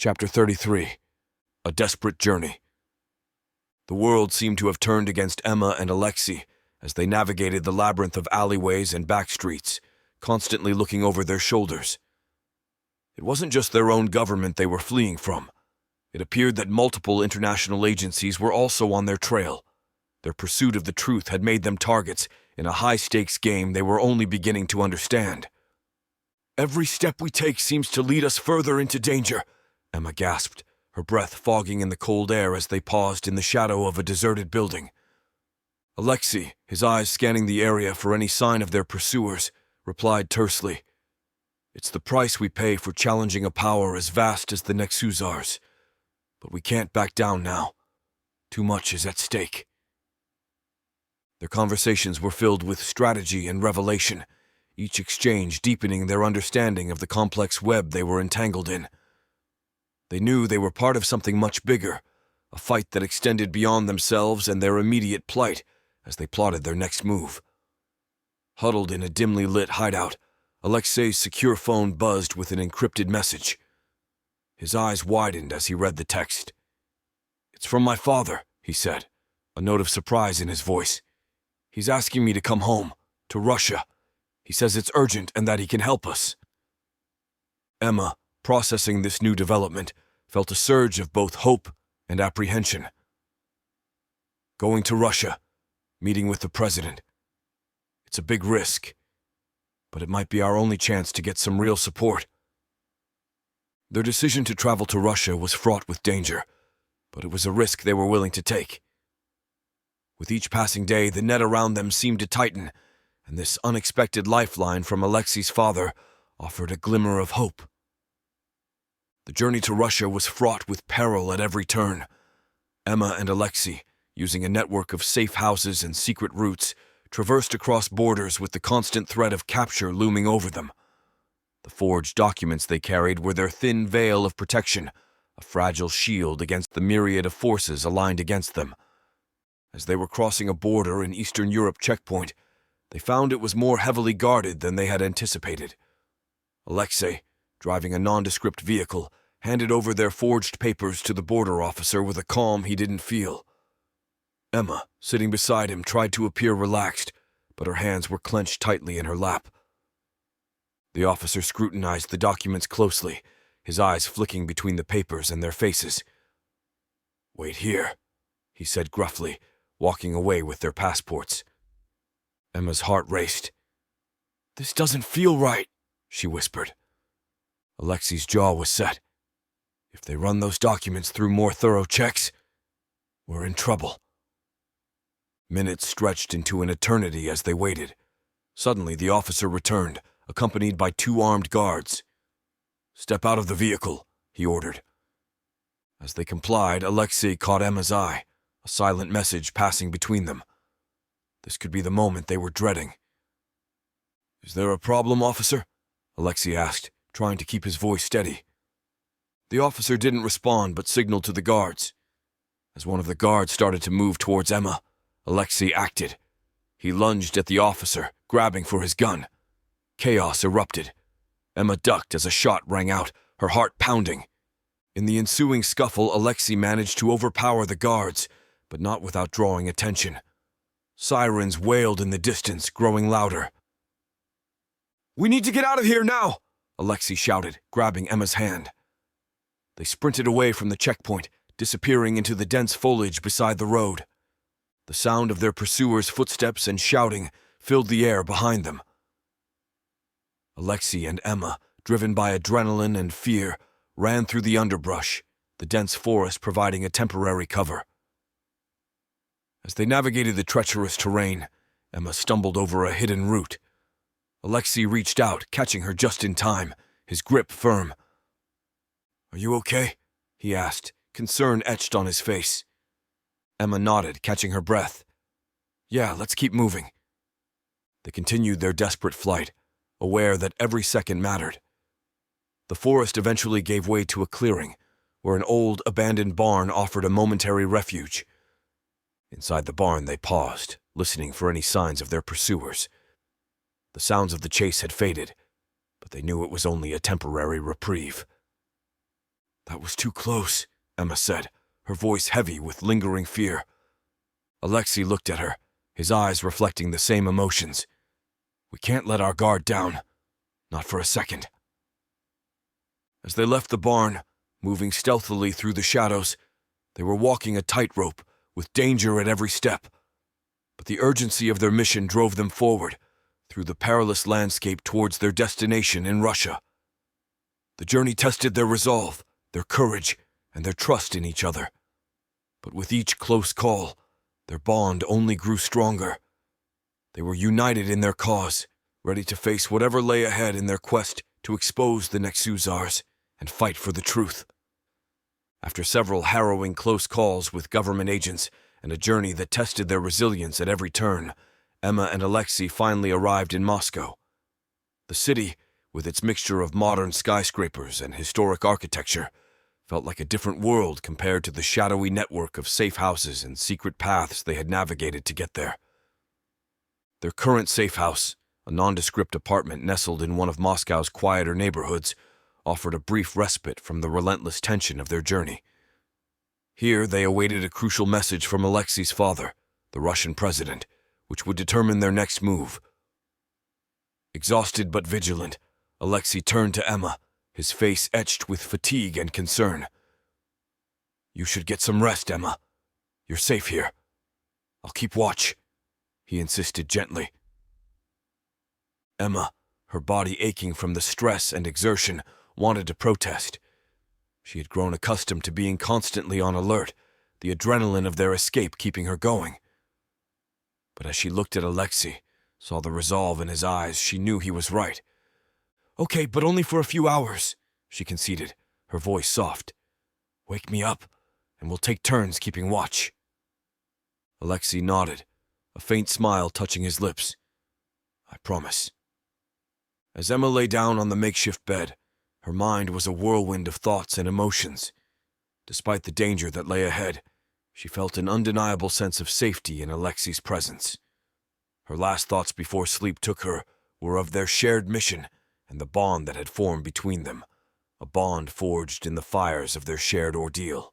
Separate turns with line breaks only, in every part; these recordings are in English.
Chapter 33. A Desperate Journey. The world seemed to have turned against Emma and Alexei as they navigated the labyrinth of alleyways and back streets, constantly looking over their shoulders. It wasn't just their own government they were fleeing from. It appeared that multiple international agencies were also on their trail. Their pursuit of the truth had made them targets in a high-stakes game they were only beginning to understand. "Every step we take seems to lead us further into danger," Emma gasped, her breath fogging in the cold air as they paused in the shadow of a deserted building. Alexei, his eyes scanning the area for any sign of their pursuers, replied tersely, "It's the price we pay for challenging a power as vast as the Nexusars. But we can't back down now. Too much is at stake." Their conversations were filled with strategy and revelation, each exchange deepening their understanding of the complex web they were entangled in. They knew they were part of something much bigger, a fight that extended beyond themselves and their immediate plight as they plotted their next move. Huddled in a dimly lit hideout, Alexei's secure phone buzzed with an encrypted message. His eyes widened as he read the text. "It's from my father," he said, a note of surprise in his voice. "He's asking me to come home, to Russia. He says it's urgent and that he can help us." Emma, processing this new development, felt a surge of both hope and apprehension. Going to Russia, meeting with the president. It's a big risk, but it might be our only chance to get some real support. Their decision to travel to Russia was fraught with danger, but it was a risk they were willing to take. With each passing day, the net around them seemed to tighten, and this unexpected lifeline from Alexei's father offered a glimmer of hope. The journey to Russia was fraught with peril at every turn. Emma and Alexei, using a network of safe houses and secret routes, traversed across borders with the constant threat of capture looming over them. The forged documents they carried were their thin veil of protection, a fragile shield against the myriad of forces aligned against them. As they were crossing a border in Eastern Europe checkpoint, they found it was more heavily guarded than they had anticipated. Alexei, driving a nondescript vehicle, handed over their forged papers to the border officer with a calm he didn't feel. Emma, sitting beside him, tried to appear relaxed, but her hands were clenched tightly in her lap. The officer scrutinized the documents closely, his eyes flicking between the papers and their faces. "Wait here," he said gruffly, walking away with their passports. Emma's heart raced. "This doesn't feel right," she whispered. Alexei's jaw was set. If they run those documents through more thorough checks, we're in trouble. Minutes stretched into an eternity as they waited. Suddenly, the officer returned, accompanied by 2 armed guards. "Step out of the vehicle," he ordered. As they complied, Alexei caught Emma's eye, a silent message passing between them. This could be the moment they were dreading. "Is there a problem, officer?" Alexei asked, trying to keep his voice steady. The officer didn't respond but signaled to the guards. As one of the guards started to move towards Emma, Alexei acted. He lunged at the officer, grabbing for his gun. Chaos erupted. Emma ducked as a shot rang out, her heart pounding. In the ensuing scuffle, Alexei managed to overpower the guards, but not without drawing attention. Sirens wailed in the distance, growing louder. "We need to get out of here now!" Alexei shouted, grabbing Emma's hand. They sprinted away from the checkpoint, disappearing into the dense foliage beside the road. The sound of their pursuers' footsteps and shouting filled the air behind them. Alexei and Emma, driven by adrenaline and fear, ran through the underbrush, the dense forest providing a temporary cover. As they navigated the treacherous terrain, Emma stumbled over a hidden root. Alexei reached out, catching her just in time, his grip firm. "Are you okay?" he asked, concern etched on his face. Emma nodded, catching her breath. "Yeah, let's keep moving." They continued their desperate flight, aware that every second mattered. The forest eventually gave way to a clearing, where an old, abandoned barn offered a momentary refuge. Inside the barn they paused, listening for any signs of their pursuers. The sounds of the chase had faded, but they knew it was only a temporary reprieve. That was too close, Emma said, her voice heavy with lingering fear. Alexei looked at her, his eyes reflecting the same emotions. We can't let our guard down. Not for a second. As they left the barn, moving stealthily through the shadows, they were walking a tightrope with danger at every step. But the urgency of their mission drove them forward, through the perilous landscape towards their destination in Russia. The journey tested their resolve, their courage, and their trust in each other. But with each close call, their bond only grew stronger. They were united in their cause, ready to face whatever lay ahead in their quest to expose the next Hussars and fight for the truth. After several harrowing close calls with government agents and a journey that tested their resilience at every turn, Emma and Alexei finally arrived in Moscow. The city, with its mixture of modern skyscrapers and historic architecture, felt like a different world compared to the shadowy network of safe houses and secret paths they had navigated to get there. Their current safe house, a nondescript apartment nestled in one of Moscow's quieter neighborhoods, offered a brief respite from the relentless tension of their journey. Here they awaited a crucial message from Alexei's father, the Russian president, which would determine their next move. Exhausted but vigilant, Alexei turned to Emma, his face etched with fatigue and concern. You should get some rest, Emma. You're safe here. I'll keep watch, he insisted gently. Emma, her body aching from the stress and exertion, wanted to protest. She had grown accustomed to being constantly on alert, the adrenaline of their escape keeping her going. But as she looked at Alexei, saw the resolve in his eyes, she knew he was right. Okay, but only for a few hours, she conceded, her voice soft. Wake me up, and we'll take turns keeping watch. Alexei nodded, a faint smile touching his lips. I promise. As Emma lay down on the makeshift bed, her mind was a whirlwind of thoughts and emotions. Despite the danger that lay ahead, she felt an undeniable sense of safety in Alexei's presence. Her last thoughts before sleep took her were of their shared mission and the bond that had formed between them, a bond forged in the fires of their shared ordeal.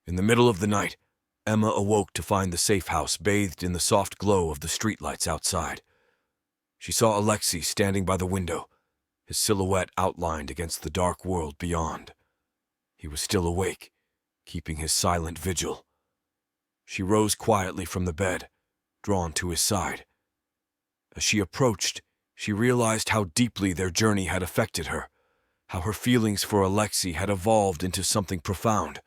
In the middle of the night, Emma awoke to find the safe house bathed in the soft glow of the streetlights outside. She saw Alexei standing by the window, his silhouette outlined against the dark world beyond. He was still awake, keeping his silent vigil. She rose quietly from the bed, drawn to his side. As she approached, she realized how deeply their journey had affected her, how her feelings for Alexei had evolved into something profound.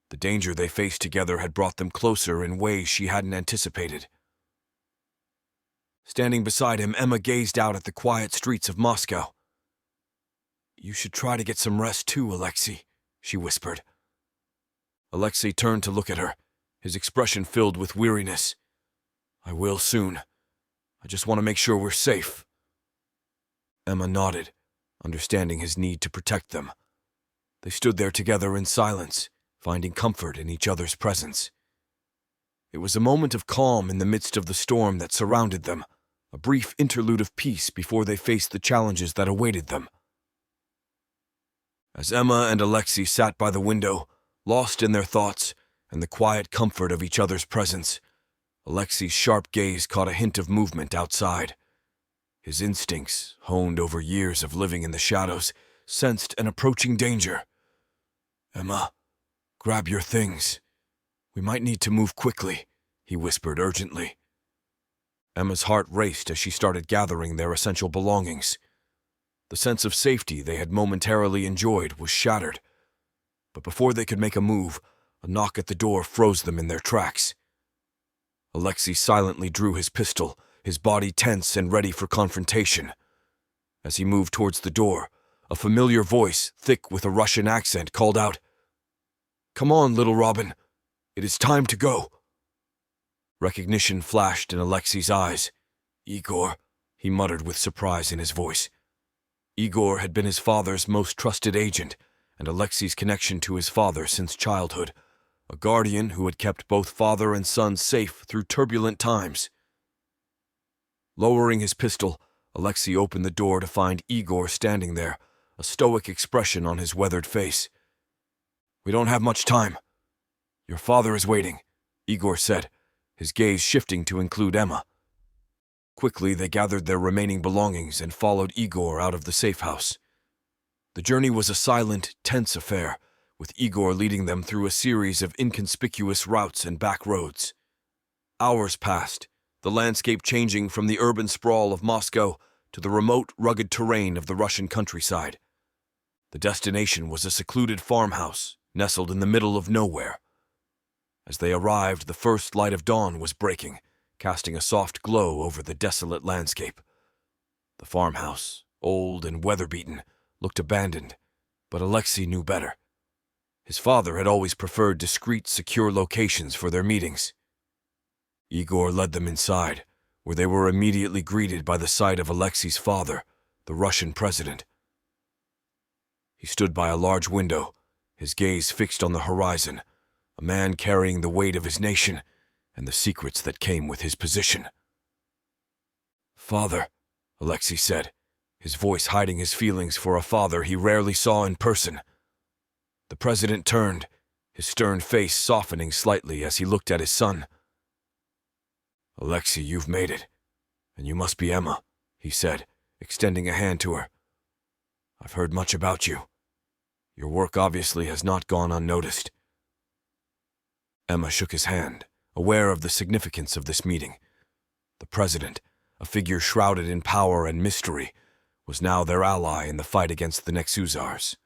The danger they faced together had brought them closer in ways she hadn't anticipated. Standing beside him, Emma gazed out at the quiet streets of Moscow. You should try to get some rest too, Alexei, she whispered. Alexei turned to look at her, his expression filled with weariness. I will soon. I just want to make sure we're safe. Emma nodded, understanding his need to protect them. They stood there together in silence, finding comfort in each other's presence. It was a moment of calm in the midst of the storm that surrounded them, a brief interlude of peace before they faced the challenges that awaited them. As Emma and Alexei sat by the window, lost in their thoughts and the quiet comfort of each other's presence, Alexei's sharp gaze caught a hint of movement outside. His instincts, honed over years of living in the shadows, sensed an approaching danger. Emma, grab your things. We might need to move quickly, he whispered urgently. Emma's heart raced as she started gathering their essential belongings. The sense of safety they had momentarily enjoyed was shattered. But before they could make a move, a knock at the door froze them in their tracks. Alexei silently drew his pistol, his body tense and ready for confrontation. As he moved towards the door, a familiar voice, thick with a Russian accent, called out, Come on, little Robin. It is time to go. Recognition flashed in Alexei's eyes. Igor, he muttered with surprise in his voice. Igor had been his father's most trusted agent, and Alexei's connection to his father since childhood, a guardian who had kept both father and son safe through turbulent times. Lowering his pistol, Alexei opened the door to find Igor standing there, a stoic expression on his weathered face. "We don't have much time. Your father is waiting," Igor said, his gaze shifting to include Emma. Quickly, they gathered their remaining belongings and followed Igor out of the safe house. The journey was a silent, tense affair, with Igor leading them through a series of inconspicuous routes and back roads. Hours passed, the landscape changing from the urban sprawl of Moscow to the remote, rugged terrain of the Russian countryside. The destination was a secluded farmhouse, nestled in the middle of nowhere. As they arrived, the first light of dawn was breaking, casting a soft glow over the desolate landscape. The farmhouse, old and weather-beaten, looked abandoned, but Alexei knew better. His father had always preferred discreet, secure locations for their meetings. Igor led them inside, where they were immediately greeted by the sight of Alexei's father, the Russian president. He stood by a large window, his gaze fixed on the horizon, a man carrying the weight of his nation and the secrets that came with his position. "Father," Alexei said, his voice hiding his feelings for a father he rarely saw in person. The president turned, his stern face softening slightly as he looked at his son. "Alexei, you've made it, and you must be Emma," he said, extending a hand to her. "I've heard much about you. Your work obviously has not gone unnoticed." Emma shook his hand, aware of the significance of this meeting. The president, a figure shrouded in power and mystery, was now their ally in the fight against the Nexuzars.